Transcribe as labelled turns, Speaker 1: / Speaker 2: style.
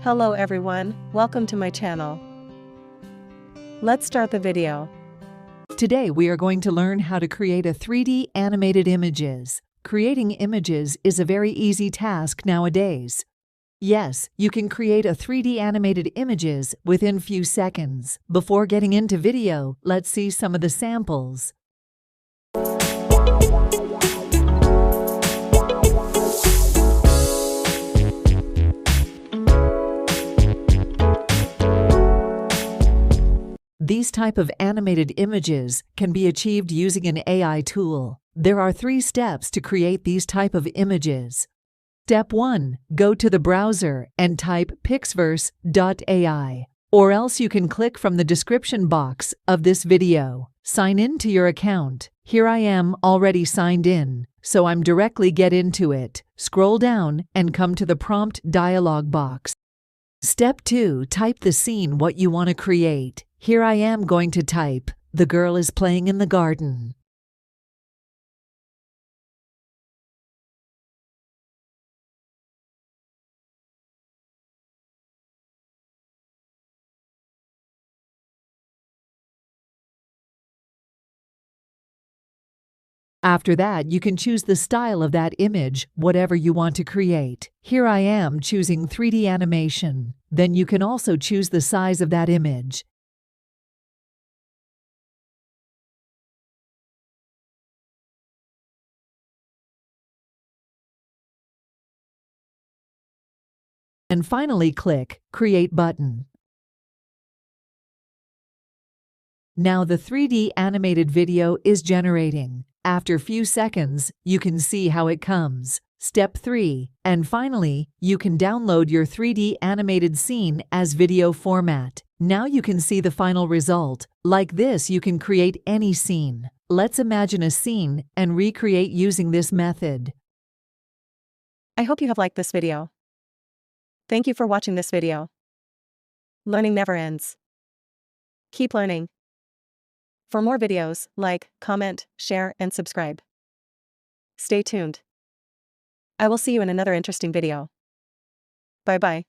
Speaker 1: Hello everyone, welcome to my channel. Let's start the video.
Speaker 2: Today we are going to learn how to create a 3D animated images. Creating images is a very easy task nowadays. Yes, you can create a 3D animated images within few seconds. Before getting into video, let's see some of the samples. These type of animated images can be achieved using an AI tool. There are 3 steps to create these type of images. Step 1. Go to the browser and type PixVerse AI. Or else you can click from the description box of this video. Sign in to your account. Here I am already signed in, so I'm directly get into it. Scroll down and come to the prompt dialog box. Step 2. Type the scene what you want to create. Here I am going to type, "The girl is playing in the garden." After that, you can choose the style of that image, whatever you want to create. Here I am choosing 3D animation. Then you can also choose the size of that image. And finally click Create button. Now the 3D animated video is generating. After few seconds, you can see how it comes. Step 3. And finally, you can download your 3D animated scene as video format. Now you can see the final result. Like this, you can create any scene. Let's imagine a scene and recreate using this method.
Speaker 1: I hope you have liked this video. Thank you for watching this video. Learning never ends. Keep learning. For more videos, like, comment, share, and subscribe. Stay tuned. I will see you in another interesting video. Bye-bye.